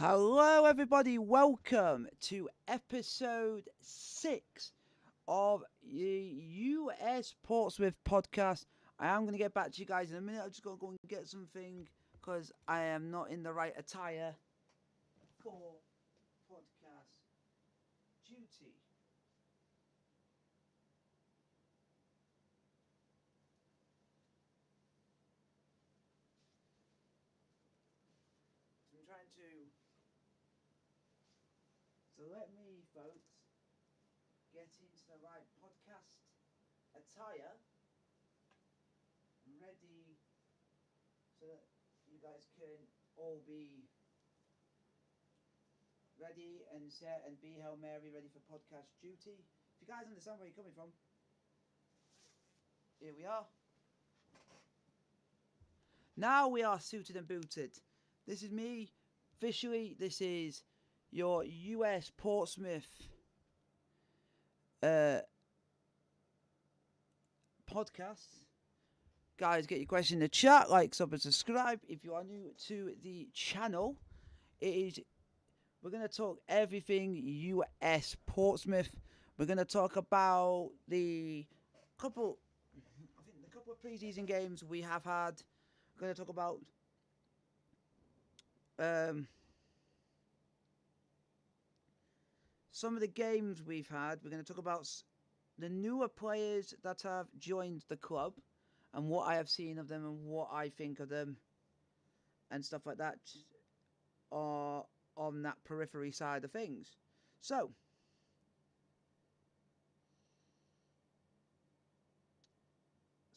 Hello, everybody. Welcome to episode 6 of the US Portsmouth Podcast. I am going to get back to you guys in a minute. I'm just going to go and get something because I am not in the right attire for podcast duty. I'm trying to. So let me, folks, get into the right podcast attire, ready, so that you guys can all be ready and set and be Hail Mary, ready for podcast duty. If you guys understand where you're coming from, here we are. Now we are suited and booted. This is me. Officially, this is your US Portsmouth podcast. Guys, get your question in the chat, like, sub, and subscribe. If you are new to the channel, we're going to talk everything US Portsmouth. We're going to talk about the couple of pre-season games we have had. We're going to talk about some of the games we've had. We're going to talk about the newer players that have joined the club and what I have seen of them and what I think of them and stuff like that are on that periphery side of things. So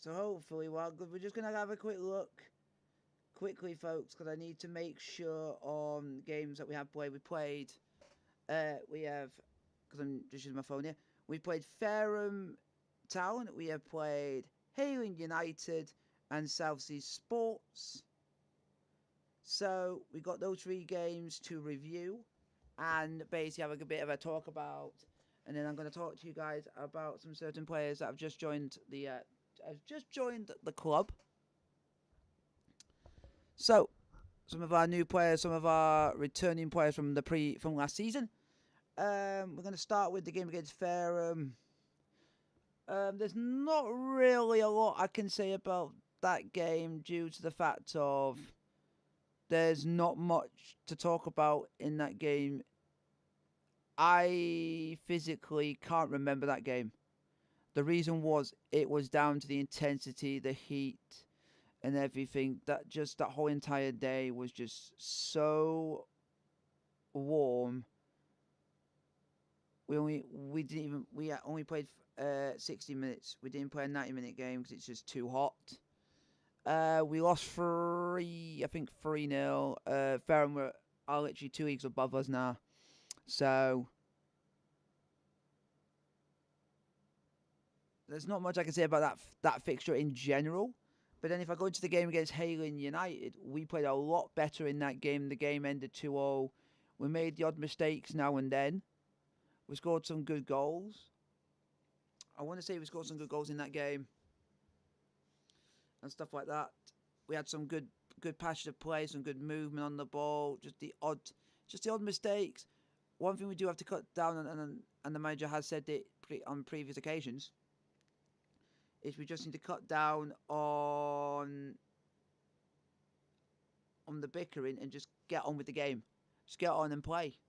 hopefully, we're just going to have a quick look quickly, folks, because I need to make sure on games that we have played. We have, because I'm just using my phone here, we played Fareham Town, we have played Hayling United and Southsea Sports. So we got those 3 games to review and basically have a bit of a talk about, and then I'm going to talk to you guys about some certain players that have just joined the club. So some of our new players, some of our returning players from last season. We're going to start with the game against Fareham. There's not really a lot I can say about that game due to the fact of there's not much to talk about in that game. I physically can't remember that game. The reason was it was down to the intensity, the heat, and everything. That whole entire day was just so warm. We only played 60 minutes. We didn't play a 90-minute game because it's just too hot. We lost 3-0. Fareham are literally 2 leagues above us now. So there's not much I can say about that fixture in general. But then if I go into the game against Hayling United, we played a lot better in that game. The game ended 2-0. We made the odd mistakes now and then. We scored some good goals. I want to say we scored some good goals in that game. And stuff like that. We had some good passion of play, some good movement on the ball. Just the odd mistakes. One thing we do have to cut down, and the manager has said it on previous occasions, is we just need to cut down on the bickering and just get on with the game. Just get on and play.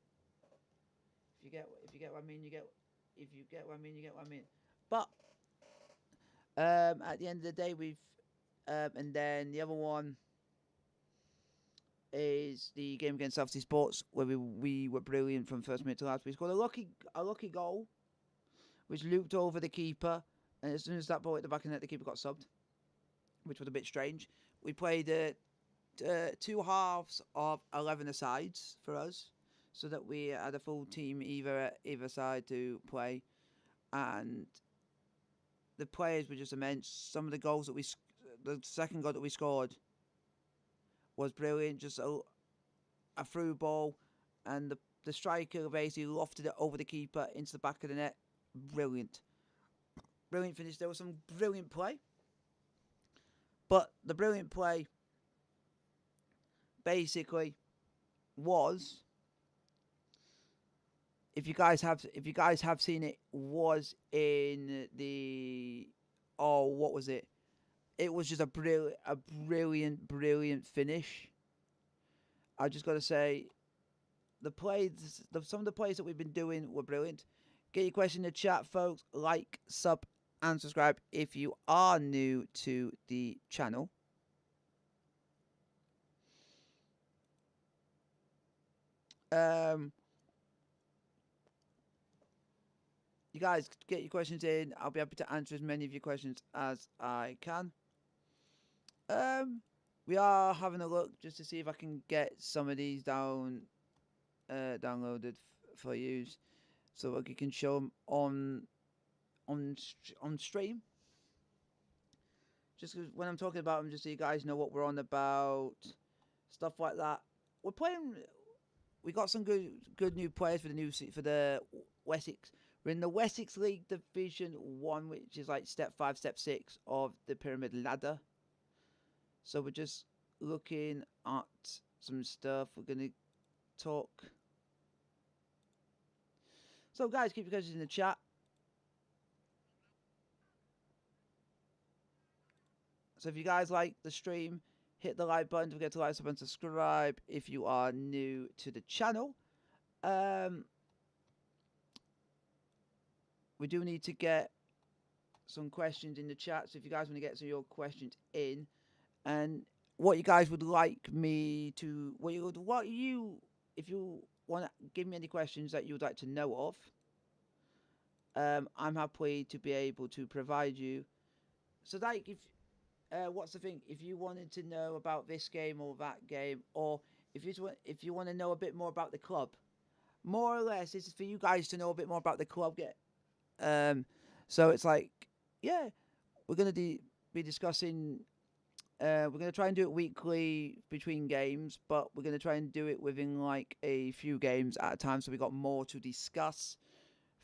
If you get what I mean, you get. If you get what I mean, you get what I mean. But at the end of the day, we've and then the other one is the game against Southsea Sports, where we were brilliant from first minute to last. We scored a lucky goal, which looped over the keeper, and as soon as that ball hit the back of the net, the keeper got subbed, which was a bit strange. We played 2 halves of 11-a-sides for us, so that we had a full team either side to play, and the players were just immense. Some of the goals the second goal that we scored was brilliant. Just a through ball, and the striker basically lofted it over the keeper into the back of the net. Brilliant finish. There was some brilliant play, but the brilliant play basically was if you guys have seen it, was in the, oh, what was it? It was just brilliant finish. I just got to say, some of the plays that we've been doing were brilliant. Get your question in the chat, folks. Like, sub, and subscribe if you are new to the channel. You guys get your questions in. I'll be happy to answer as many of your questions as I can. We are having a look just to see if I can get some of these downloaded for use, so we can show them on stream. Just when I'm talking about them, just so you guys know what we're on about, stuff like that. We're playing. We got some good new players for the Wessex. We're in the Wessex League Division 1, which is like step 5, step 6 of the pyramid ladder. So we're just looking at some stuff. We're going to talk. So guys, keep your questions in the chat. So if you guys like the stream, hit the like button. Don't forget to like, sub, and subscribe if you are new to the channel. We do need to get some questions in the chat. So if you guys want to get some of your questions in, and what you guys would like me to, if you want to give me any questions that you would like to know of, I'm happy to be able to provide you. So like, if what's the thing? If you wanted to know about this game or that game, or if you want to know a bit more about the club, more or less, this is for you guys to know a bit more about the club. So it's like, yeah, we're gonna be discussing. We're gonna try and do it weekly between games, but we're gonna try and do it within like a few games at a time, so we got more to discuss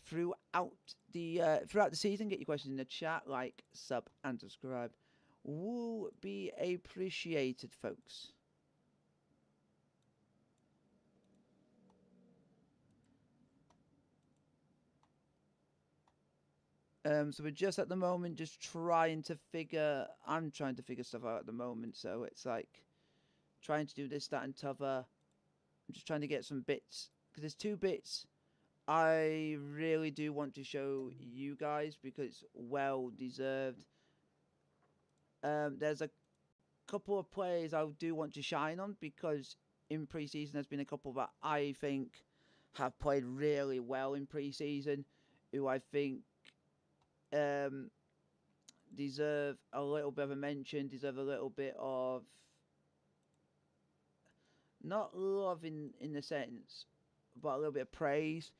throughout the season. Get your questions in the chat, like, sub, and subscribe. Will be appreciated, folks. So we're just at the moment just trying to figure. I'm trying to figure stuff out at the moment. So it's like trying to do this, that, and t'other. I'm just trying to get some bits because there's 2 bits I really do want to show you guys because it's well deserved. There's a couple of players I do want to shine on because in pre-season there's been a couple that I think have played really well in pre-season, who I think deserve a little bit of a mention, deserve a little bit of, not love in the sense, but a little bit of praise,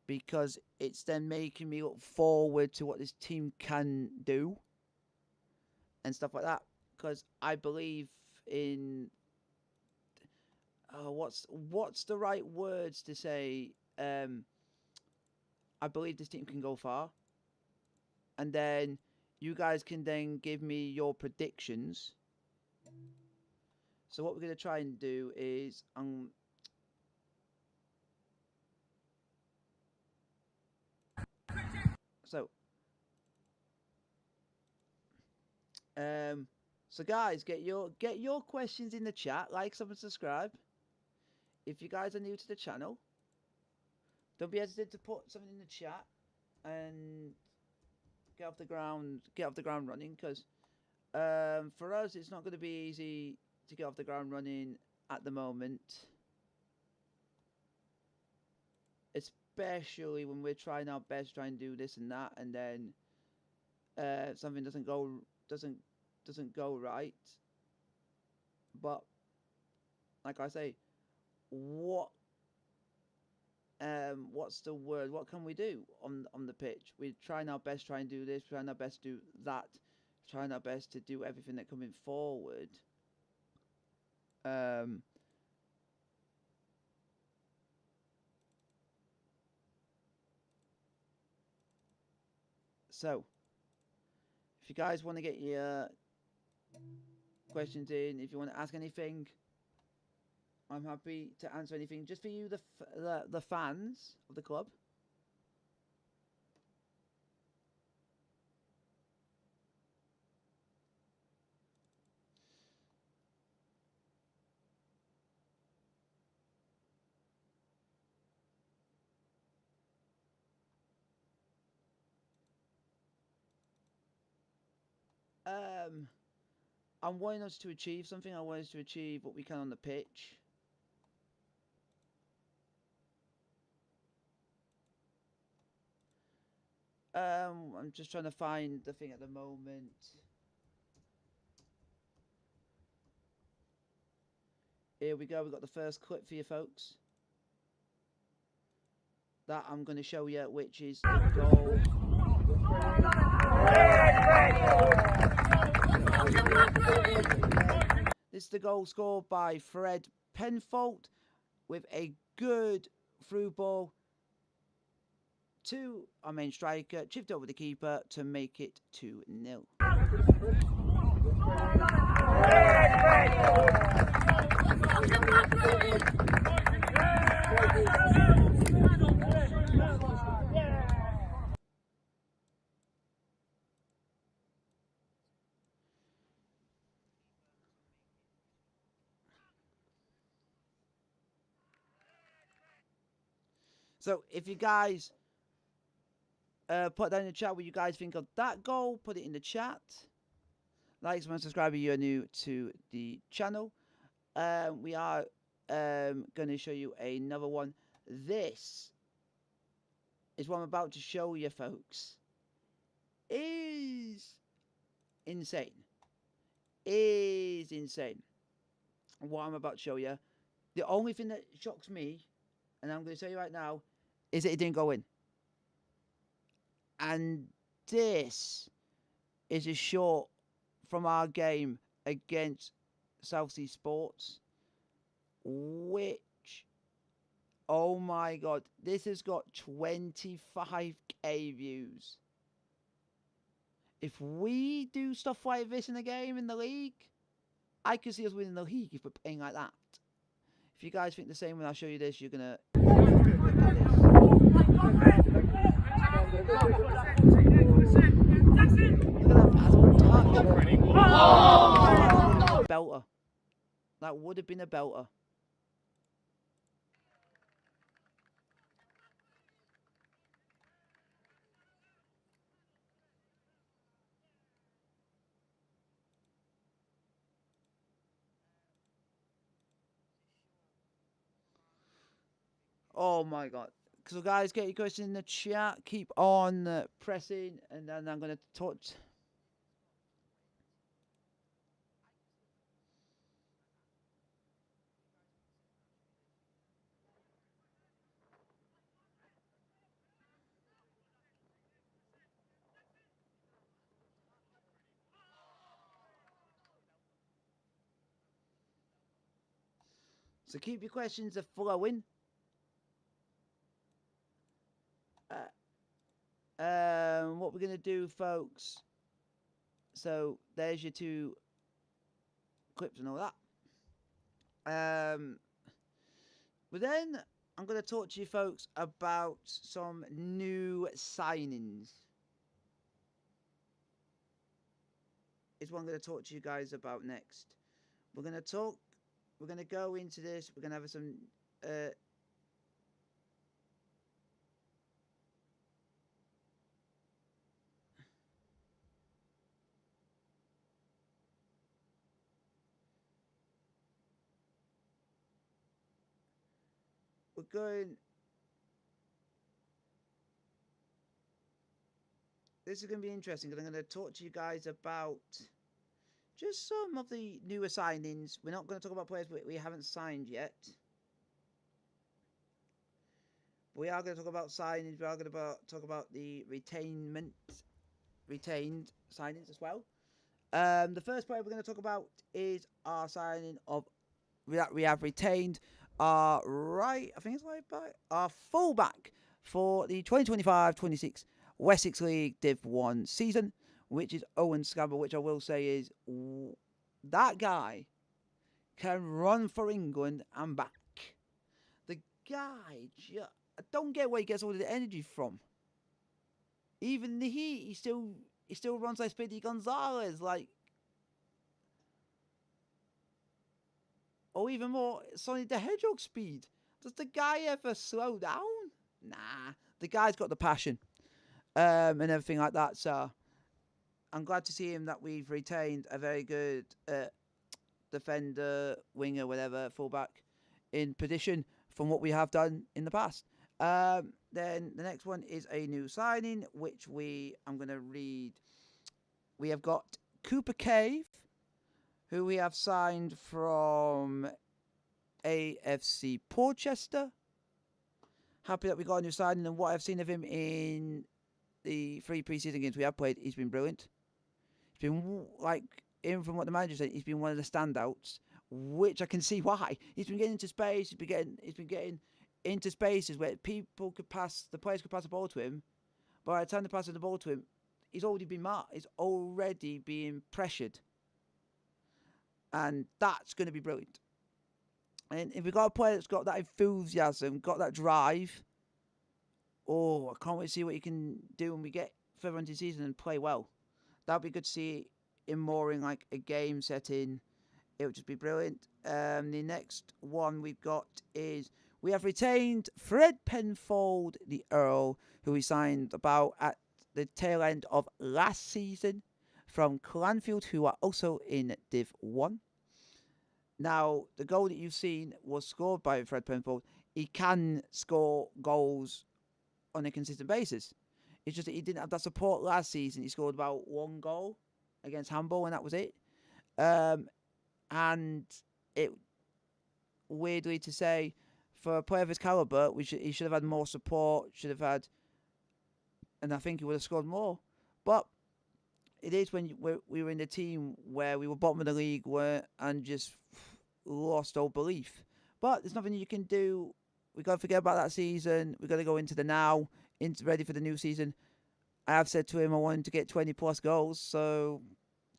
because it's then making me look forward to what this team can do and stuff like that. Because I believe in what's the right words to say? I believe this team can go far, and then you guys can then give me your predictions. So what we're going to try and do is so guys, get your questions in the chat, like, sub, and subscribe. If you guys are new to the channel, don't be hesitant to put something in the chat and get off the ground running, because for us it's not going to be easy to get off the ground running at the moment, especially when we're trying our best to try and do this and that, and then something doesn't go right. But like I say, what's the word? What can we do on the pitch? We're trying our best, trying to do this, trying our best to do that, trying our best to do everything that coming forward. So, if you guys want to get your questions in, if you want to ask anything, I'm happy to answer anything. Just for you, the fans of the club. Um, I want us to achieve something. I want us to achieve what we can on the pitch. I'm just trying to find the thing at the moment. Here we go. We got the first clip for you folks. That I'm going to show you, which is the goal. This is the goal scored by Fred Penfold with a good through ball to our main striker, chipped over the keeper to make it 2-0. So if you guys put that in the chat what you guys think of that goal, put it in the chat. Like, and subscribe if you're new to the channel. We are going to show you another one. This is what I'm about to show you, folks. Is insane. Is insane. What I'm about to show you. The only thing that shocks me, and I'm going to tell you right now, is that it didn't go in. And this is a shot from our game against Southsea Sports, which, oh my god, this has got 25k views. If we do stuff like this in a game in the league, I could see us winning the league if we're playing like that. If you guys think the same when I show you this, you're gonna belter. That would have been a belter. Oh my god. So guys, get your questions in the chat. Keep on pressing, and then I'm going to touch. So keep your questions flowing. What we're going to do, folks. So there's your two clips and all that. But then I'm going to talk to you folks about some new signings. Is what I'm going to talk to you guys about next. We're going to go into this. We're going to have some we're going. This is going to be interesting because I'm going to talk to you guys about just some of the newer signings. We're not going to talk about players we haven't signed yet. We are going to talk about signings. We are going to talk about the retained signings as well. The first player we're going to talk about is our signing of we have retained our our fullback for the 2025-26 Wessex League Div 1 season, which is Owen Scamber, which I will say is that guy can run for England and back. The guy, I don't get where he gets all the energy from. Even in the heat, he still runs like Speedy Gonzalez, like, or even more, Sonic the Hedgehog speed. Does the guy ever slow down? Nah, the guy's got the passion, and everything like that. So I'm glad to see him that we've retained a very good defender, winger, whatever, fullback in position from what we have done in the past. Then the next one is a new signing, which I'm going to read. We have got Cooper Cave, who we have signed from AFC Portchester. Happy that we got a new signing, and what I've seen of him in the 3 pre-season games we have played, he's been brilliant. He's been, like, even from what the manager said, he's been one of the standouts, which I can see why. He's been getting into space. He's been getting into spaces where the players could pass the ball to him. But by the time they pass the ball to him, he's already been marked. He's already being pressured, and that's going to be brilliant. And if we've got a player that's got that enthusiasm, got that drive, I can't wait to see what he can do when we get further into the season and play well. That'd be good to see him more in like a game setting. It would just be brilliant. The next one we've got is we have retained Fred Penfold, the Earl, who we signed about at the tail end of last season from Clanfield, who are also in Div 1. Now, the goal that you've seen was scored by Fred Penfold. He can score goals on a consistent basis. It's just that he didn't have that support last season. He scored about 1 goal against Handball, and that was it. And it, weirdly to say, for a player of his calibre, he should have had more support, and I think he would have scored more. But it is when we were in the team where we were bottom of the league and just lost all belief. But there's nothing you can do. We've got to forget about that season. We've got to go into the now, ready for the new season. I have said to him I wanted to get 20 plus goals, so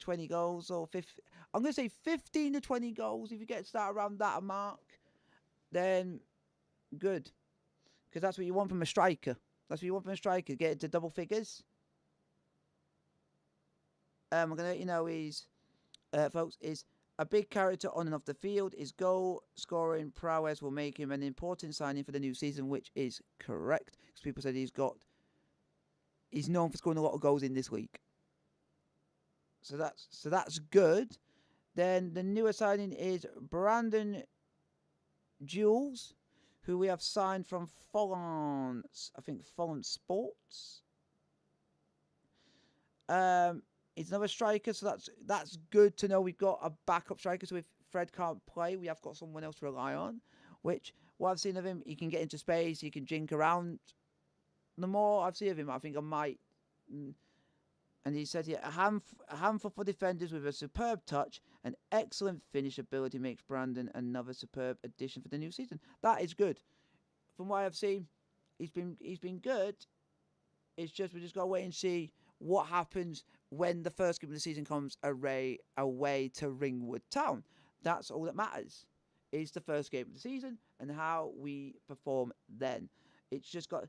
20 goals or 50. I'm going to say 15 to 20 goals. If you get to start around that mark, then good. Because that's what you want from a striker. Get into double figures. I'm going to let you know folks, is a big character on and off the field. His goal scoring prowess will make him an important signing for the new season, which is correct. Because people said he's known for scoring a lot of goals in this league. So that's good. Then the newer signing is Brandon Jules, who we have signed from Folland Sports. He's another striker, so that's good to know. We've got a backup striker, so if Fred can't play, we have got someone else to rely on. Which, what I've seen of him, he can get into space, he can jink around. The more I've seen of him, I think I might. And he said here, a handful for defenders with a superb touch and excellent finish ability makes Brandon another superb addition for the new season. That is good. From what I've seen, he's been good. It's just we just got to wait and see what happens when the first game of the season comes away to Ringwood Town. That's all that matters. Is the first game of the season and how we perform then. It's just got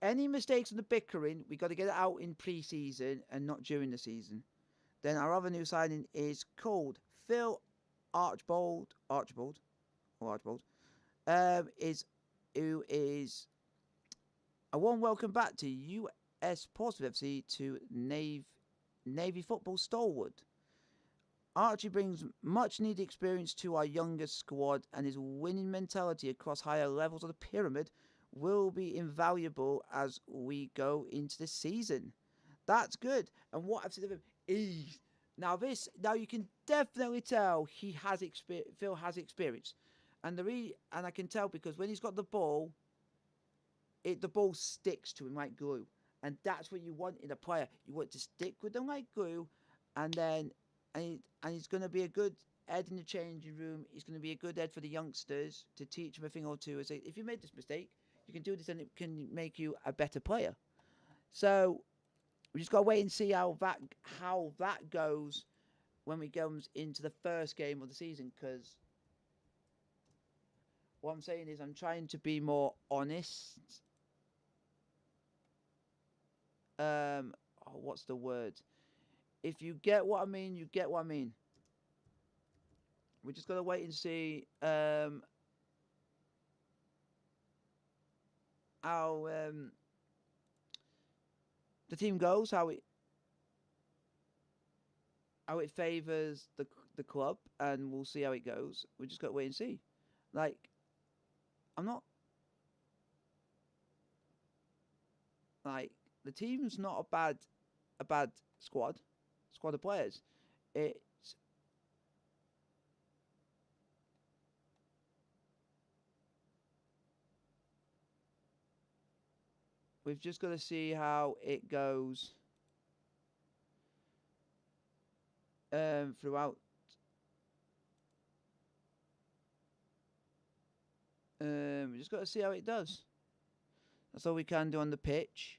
any mistakes in the bickering, we got to get it out in pre-season and not during the season. Then our other new signing is called Phil Archbold. Who is a warm welcome back to US Portsmouth FC to Navy football stalwart. Archie brings much needed experience to our youngest squad, and his winning mentality across higher levels of the pyramid will be invaluable as we go into the season. That's good. And what I've said of him is now you can definitely tell he has experience. Phil has experience, and I can tell because when he's got the ball, the ball sticks to him like glue, and that's what you want in a player. You want to stick with them like glue, and he's going to be a good head in the changing room. He's going to be a good head for the youngsters to teach them a thing or two and say, if you made this mistake, you can do this and it can make you a better player. So we just got to wait and see how that goes when we go into the first game of the season, because what I'm saying is I'm trying to be more honest. What's the word? If you get what I mean, you get what I mean. We just gotta wait and see how the team goes, how it favours the club, and we'll see how it goes. We just got to wait and see. Like, I'm not like the team's not a bad squad of players. It's we've just got to see how it goes throughout. We just got to see how it does. That's all we can do on the pitch.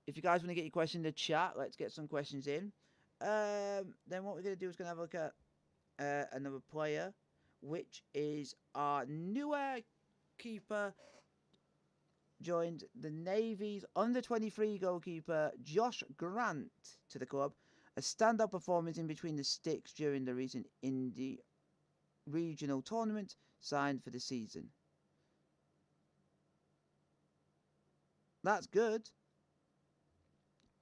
If you guys want to get your question in the chat, let's get some questions in. Then what we're going to do is going to have a look at another player, which is our newer keeper. Joined the Navy's under-23 goalkeeper Josh Grant to the club. A stand-up performance in between the sticks during the recent Indie regional tournament, signed for the season. That's good.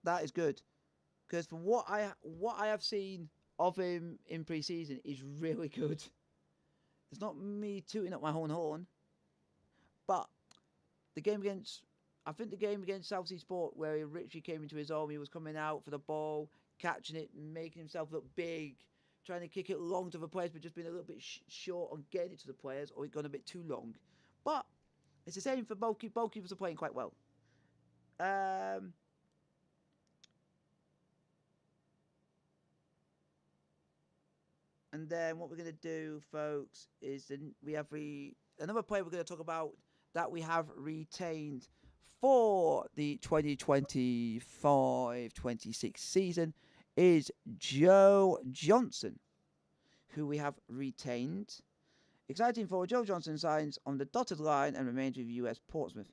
That is good, because for what I have seen of him in pre-season is really good. It's not me tooting up my own horn, but the game against South Sea Sport, where he literally came into his own, he was coming out for the ball, catching it, making himself look big, trying to kick it long to the players, but just being a little bit short on getting it to the players, or it gone a bit too long. But it's the same for both keepers are playing quite well. And then what we're going to do, folks, is we have another player we're going to talk about that we have retained for the 2025-26 season is Joe Johnson, who we have retained. Exciting for Joe Johnson signs on the dotted line and remains with US Portsmouth.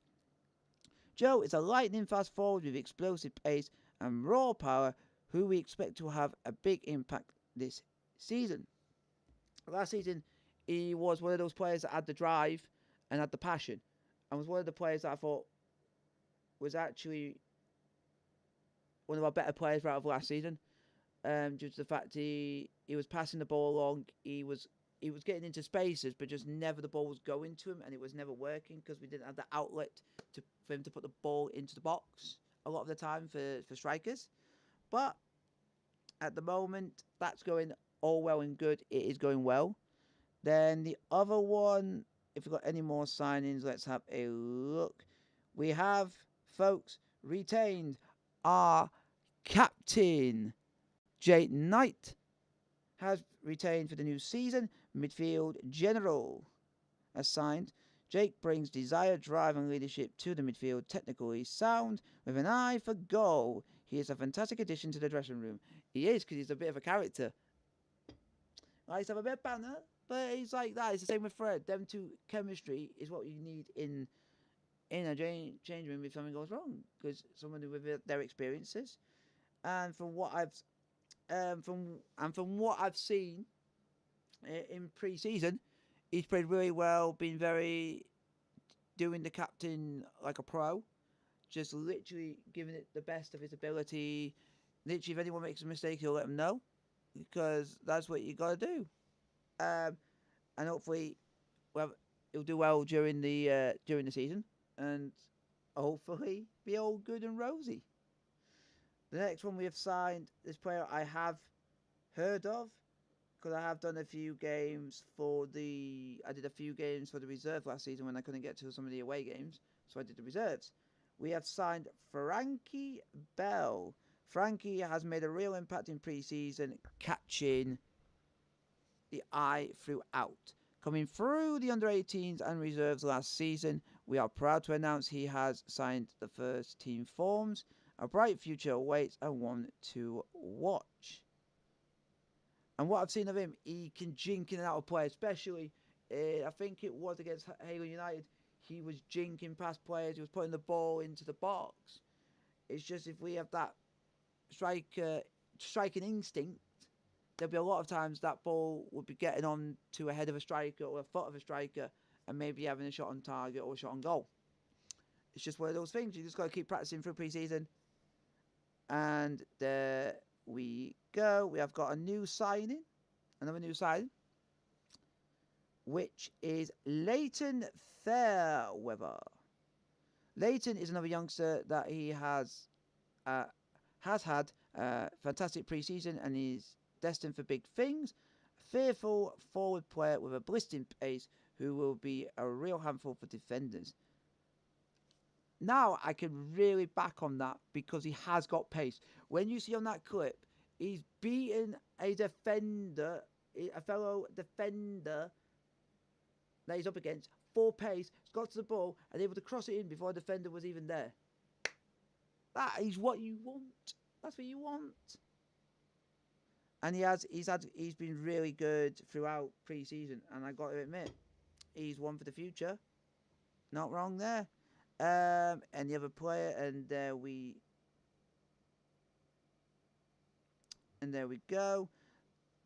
Joe is a lightning-fast forward with explosive pace and raw power, who we expect to have a big impact this season. Last season, he was one of those players that had the drive and had the passion, and was one of the players that I thought was actually one of our better players out of last season. Due to the fact he was passing the ball along, he was getting into spaces, but just never the ball was going to him, and it was never working because we didn't have the outlet for him to put the ball into the box a lot of the time for strikers. But at the moment, that's going all well and good. It is going well. Then the other one, if we've got any more signings, let's have a look. We have, folks, retained our captain. Jake Knight has retained for the new season. Midfield general assigned. Jake brings desire, drive, and leadership to the midfield. Technically sound, with an eye for goal. He is a fantastic addition to the dressing room. He is, because he's a bit of a character. I used to have a bit of banter, but he's like that. It's the same with Fred. Them two chemistry is what you need in a change room if something goes wrong, because someone with their experiences, and from what I've seen in pre-season, he's played really well. Been very doing the captain like a pro, just literally giving it the best of his ability. Literally, if anyone makes a mistake, he'll let them know, because that's what you got to do. And hopefully, he'll do well during the season, and hopefully be all good and rosy. The next one we have signed, this player I have heard of, because I have done a few games I did a few games for the reserve last season when I couldn't get to some of the away games, so I did the reserves. We have signed Frankie Bell. Frankie has made a real impact in pre-season, catching the eye throughout. Coming through the under-18s and reserves last season, we are proud to announce he has signed the first team forms. A bright future awaits and one to watch. And what I've seen of him, he can jink in and out of play, especially, I think it was against Halo United. He was jinking past players. He was putting the ball into the box. It's just if we have that striking instinct, there'll be a lot of times that ball would be getting on to a head of a striker or a foot of a striker and maybe having a shot on target or a shot on goal. It's just one of those things. You just got to keep practicing through pre-season. And there we go. We have got another new signing, which is Leighton Fairweather. Leighton is another youngster that he has had fantastic pre-season and is destined for big things. A fearful forward player with a blistering pace who will be a real handful for defenders. Now I can really back on that because he has got pace. When you see on that clip, he's beaten a fellow defender that he's up against for pace. He's got to the ball and able to cross it in before a defender was even there. That is what you want. That's what you want. And he's been really good throughout pre-season, and I got to admit, he's one for the future. Not wrong there. And the other player, and there we go.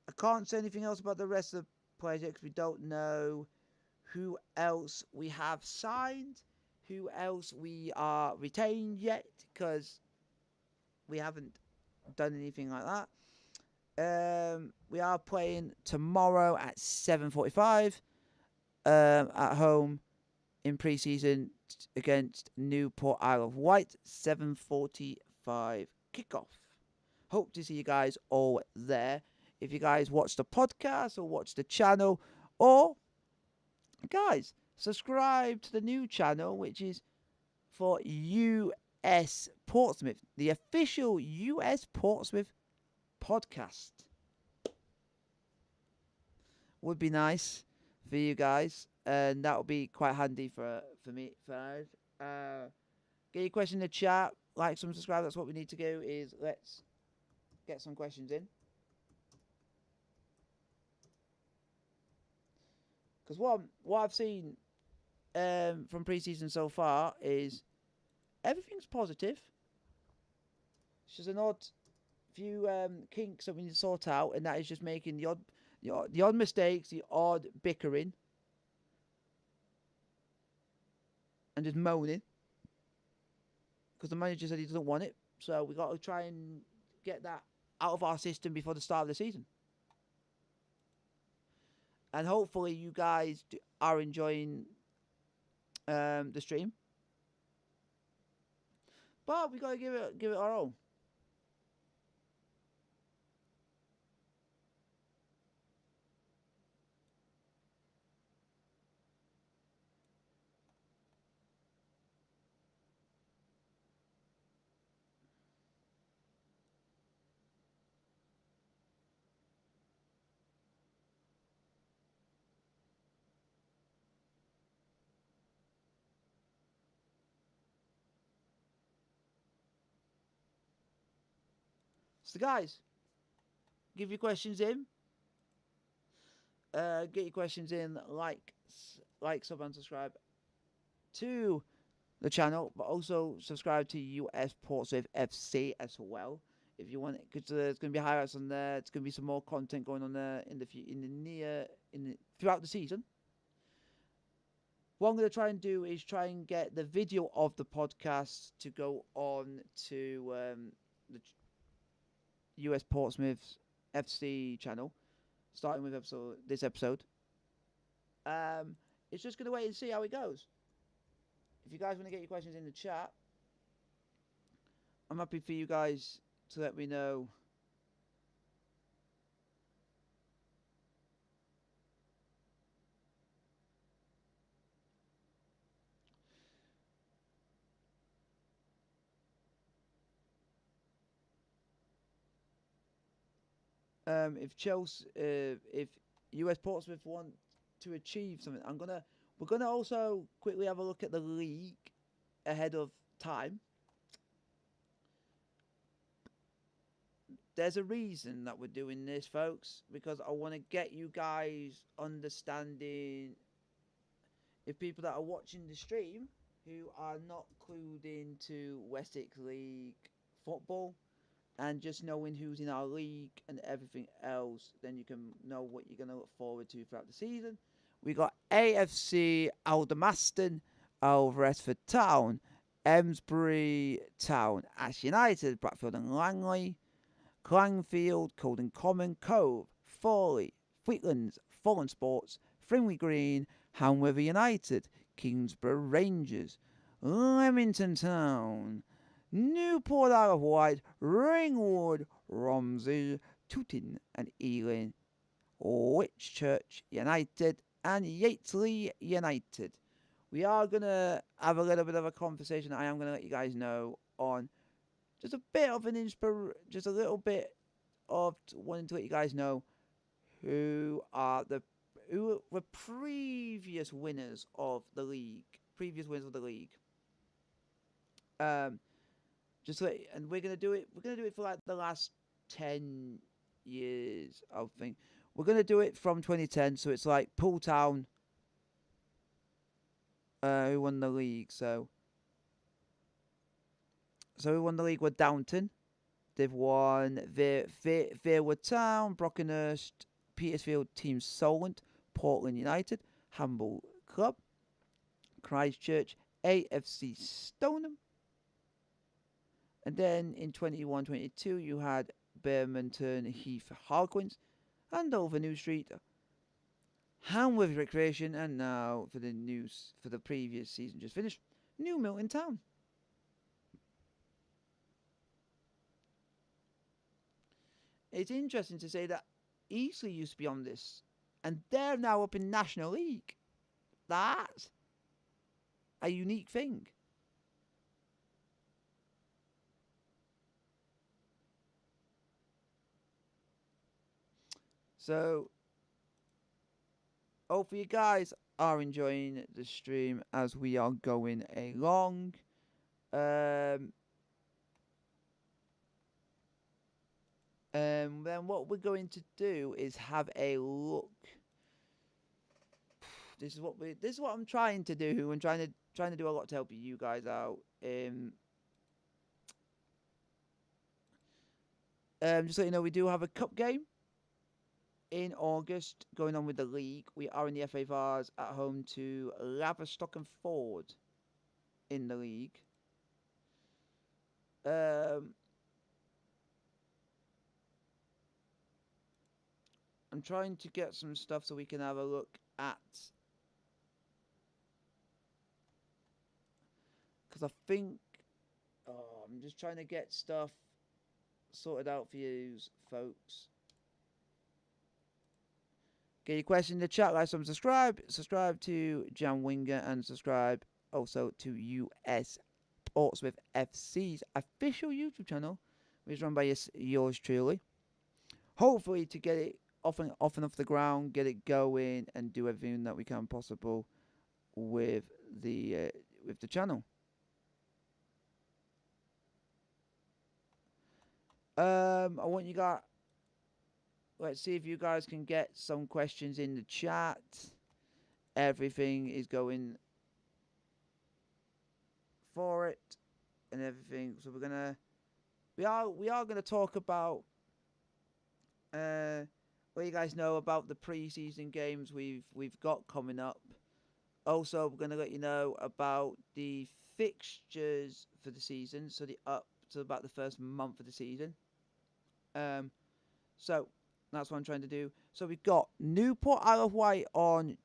I can't say anything else about the rest of the players yet because we don't know who else we have signed, who else we are retained yet, because we haven't done anything like that. We are playing tomorrow at 7:45 at home in pre-season against Newport Isle of Wight. 7:45 kickoff. Hope to see you guys all there. If you guys watch the podcast or watch the channel, or guys, subscribe to the new channel, which is for US Portsmouth, the official US Portsmouth podcast. Would be nice for you guys, and that would be quite handy for me. Get your question in the chat, like, subscribe. That's what we need to do. Is let's get some questions in. Because what I've seen from pre-season so far is everything's positive. It's just an odd few kinks that we need to sort out, and that is just making the odd mistakes, the odd bickering, and just moaning. Because the manager said he doesn't want it, so we got to try and get that out of our system before the start of the season. And hopefully you guys are enjoying the stream. But we got to give it our all. So guys, give your questions in. Get your questions in, like, sub, and subscribe to the channel, but also subscribe to US Portsmouth FC as well if you want it, because there's going to be highlights on there. It's going to be some more content going on there throughout the season. What I'm going to try and do is try and get the video of the podcast to go on to the US Portsmouth FC channel, starting with this episode. It's just going to wait and see how it goes. If you guys want to get your questions in the chat, I'm happy for you guys to let me know. If US Portsmouth want to achieve something, we're gonna also quickly have a look at the league ahead of time. there's a reason that we're doing this, folks, because I want to get you guys understanding. If people that are watching the stream who are not clued into Wessex League football and just knowing who's in our league and everything else, then you can know what you're going to look forward to throughout the season. We got AFC Aldermaston, Alresford Town, Emsbury Town, Ash United, Bradfield and Langley, Clangfield, Colden Common, Cove, Fawley, Fleetlands, Fulham Sports, Frimley Green, Hamworthy United, Kingsborough Rangers, Leamington Town, Newport Isle of Wight, Ringwood, Romsey, Tooting and Ealing, Whitchurch United and Yatesley United. We are going to have a little bit of a conversation. I am going to let you guys know on just a bit of an just a little bit of wanting to let you guys know who were previous winners of the league. And we're gonna do it. We're gonna do it for like the last 10 years. I think we're gonna do it from 2010. So it's like Poole Town, who won the league. So who won the league were Downton. They've won Verwood Town, Brockenhurst, Petersfield Team Solent, Portland United, Hamble Club, Christchurch, AFC Stoneham. And then in 21-22 you had Bermonton Heath Harlequins, Andover New Street, Hamworth Recreation, and now for the previous season just finished, New Milton Town. It's interesting to say that Eastleigh used to be on this, and they're now up in National League. That's a unique thing. So, hopefully you guys are enjoying the stream as we are going along. Then what we're going to do is have a look. This is what I'm trying to do. I'm trying to do a lot to help you guys out. Just so you know, we do have a cup game in August going on with the league. We are in the FA Vars at home to Laverstock and Ford in the league. I'm trying to get some stuff so we can have a look at, because I think I'm just trying to get stuff sorted out for you folks. Get your question in the chat, like, subscribe to Jan Winger, and subscribe also to US Portsmouth FC's official YouTube channel, which is run by yours truly. Hopefully to get it off and off the ground, get it going, and do everything that we can possible with the channel. I want you guys. Let's see if you guys can get some questions in the chat. Everything is going for it and everything. So we are gonna talk about let you guys know about the pre-season games we've got coming up. Also, we're gonna let you know about the fixtures for the season. So up to about the first month of the season. So that's what I'm trying to do. So we've got Newport Isle of Wight on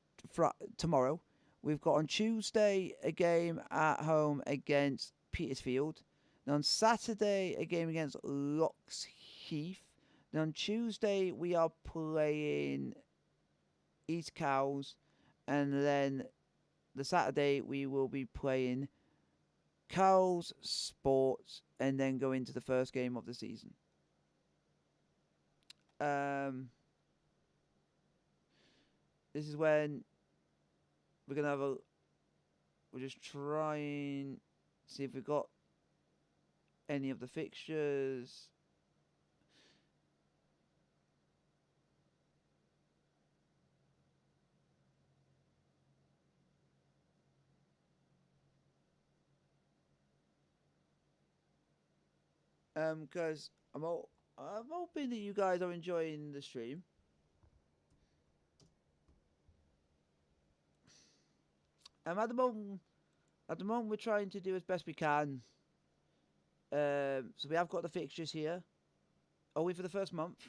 tomorrow. We've got on Tuesday a game at home against Petersfield. Then on Saturday a game against Locks Heath. Then on Tuesday we are playing East Cows. And then the Saturday we will be playing Cows Sports, and then go into the first game of the season. This is when we're gonna have we're just trying to see if we've got any of the fixtures. Because I'm hoping that you guys are enjoying the stream. At the moment, we're trying to do as best we can. So we have got the fixtures here. Only for the first month.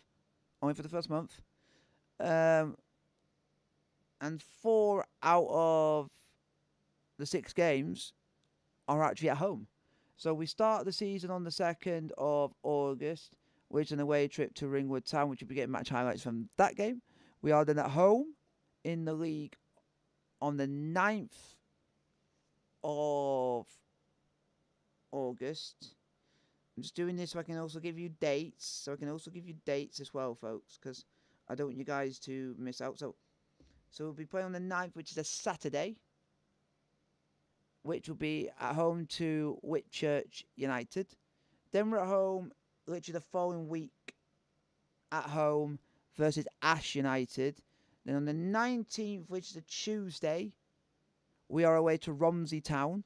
Only for the first month. And 4 out of the 6 games are actually at home. So we start the season on the 2nd of August, which is an away trip to Ringwood Town, which you'll be getting match highlights from that game. We are then at home in the league on the 9th of August. I'm just doing this so I can also give you dates. As well, folks, because I don't want you guys to miss out. So we'll be playing on the 9th, which is a Saturday, which will be at home to Whitchurch United. Then we're at home literally the following week at home versus Ash United. Then on the 19th, which is a Tuesday, we are away to Romsey Town.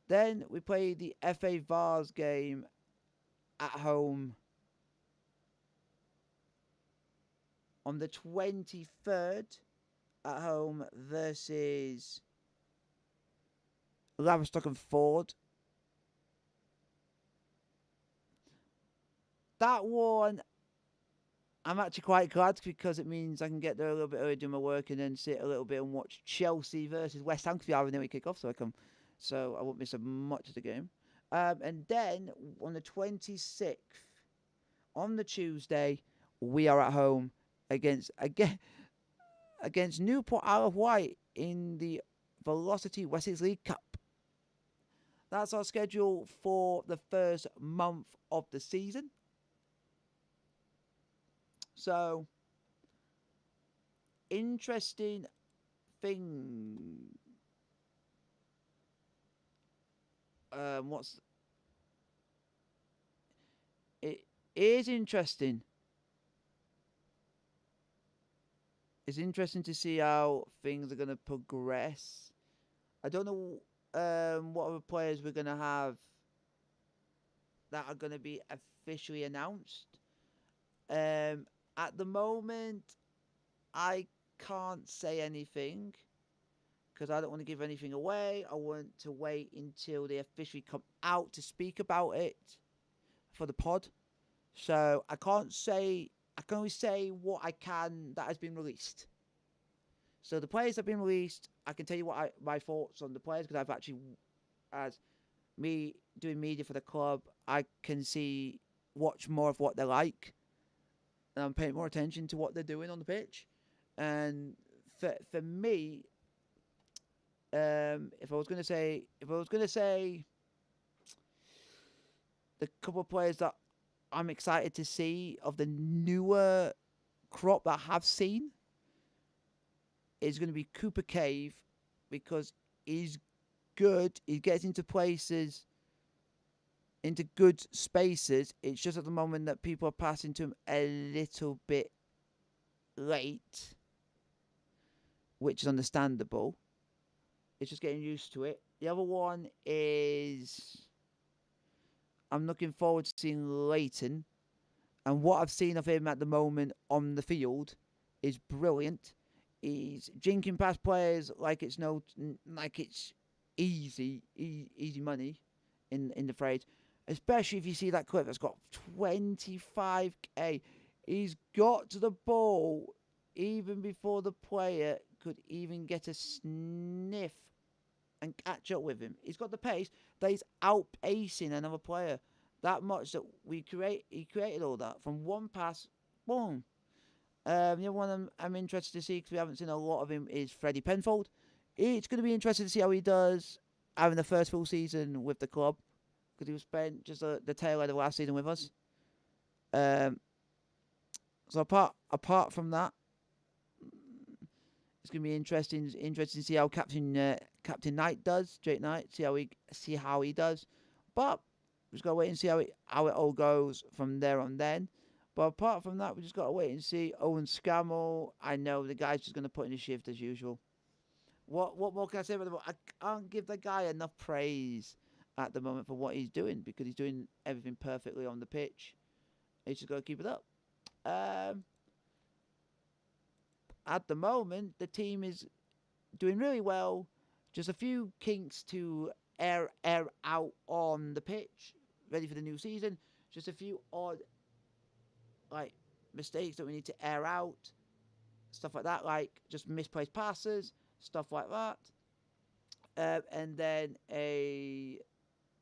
Then we play the FA Vars game at home on the 23rd at home versus Laverstock and Ford. That one, I'm actually quite glad because it means I can get there a little bit early, do my work, and then sit a little bit and watch Chelsea versus West Ham because we have an early kick off, so I won't miss much of the game. And then on the 26th, on the Tuesday, we are at home against Newport Isle of Wight in the Velocity Wessex League Cup. That's our schedule for the first month of the season. So, interesting thing. It is interesting. It's interesting to see how things are going to progress. I don't know what other players we're going to have that are going to be officially announced. At the moment, I can't say anything because I don't want to give anything away. I want to wait until they officially come out to speak about it for the pod. So I can only say what I can that has been released. So the players have been released. I can tell you my thoughts on the players because I've actually, as me doing media for the club, I can watch more of what they're like. And I'm paying more attention to what they're doing on the pitch. And for me, if I was going to say the couple of players that I'm excited to see of the newer crop that I have seen is going to be Cooper Cave because he's good. He gets into places, into good spaces. It's just at the moment that people are passing to him a little bit late, which is understandable. It's just getting used to it. The other one is I'm looking forward to seeing Leighton. And what I've seen of him at the moment on the field is brilliant. He's jinking past players like it's easy money in the phrase. Especially if you see that clip that's got 25k. He's got to the ball even before the player could even get a sniff and catch up with him. He's got the pace that he's outpacing another player. That much that he created all that from one pass, boom. The other one I'm interested to see because we haven't seen a lot of him is Freddie Penfold. It's going to be interesting to see how he does having the first full season with the club because he was spent just the tail end of last season with us. So apart from that, it's going to be interesting to see how Captain Knight does, Drake Knight. See how he does, but we just got to wait and see how it all goes from there on then. But apart from that, we just got to wait and see. Owen Scammell, I know the guy's just going to put in a shift as usual. What more can I say about him? I can't give the guy enough praise. at the moment for what he's doing, because he's doing everything perfectly on the pitch. He's just got to keep it up. At the moment, the team is doing really well. Just a few kinks to air out on the pitch, ready for the new season. Just a few odd mistakes that we need to air out, stuff like that, like just misplaced passes, stuff like that. And then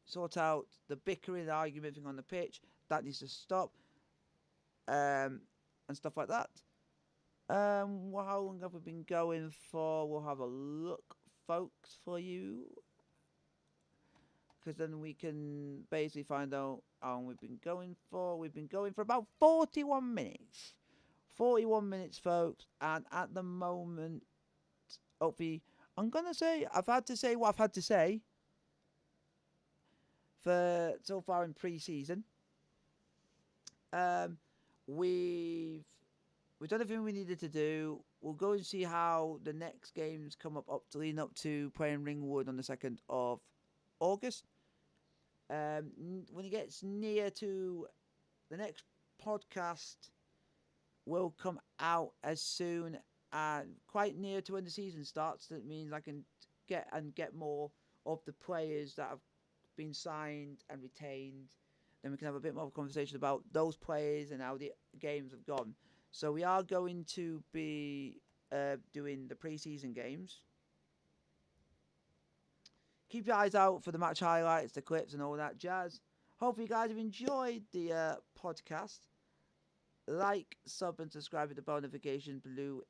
sort out the bickering, the argument thing on the pitch. That needs to stop. And stuff like that. How long have we been going for? We'll have a look, folks, for you. Because then we can basically find out how long we've been going for. We've been going for about 41 minutes. 41 minutes, folks. And at the moment, hopefully, I'm going to say, I've had to say what I've had to say for so far in pre-season. We've done everything we needed to do. We'll go and see how the next games come up to lean up to playing Ringwood on the 2nd of August. When it gets near to the next podcast, will come out as soon and quite near to when the season starts. That means I can get more of the players that have been signed and retained. Then we can have a bit more of a conversation about those players and how the games have gone. So we are going to be doing the pre-season games. Keep your eyes out for the match highlights, the clips, and all that jazz. Hopefully you guys have enjoyed the podcast. Like, sub, and subscribe with the bell notification blue.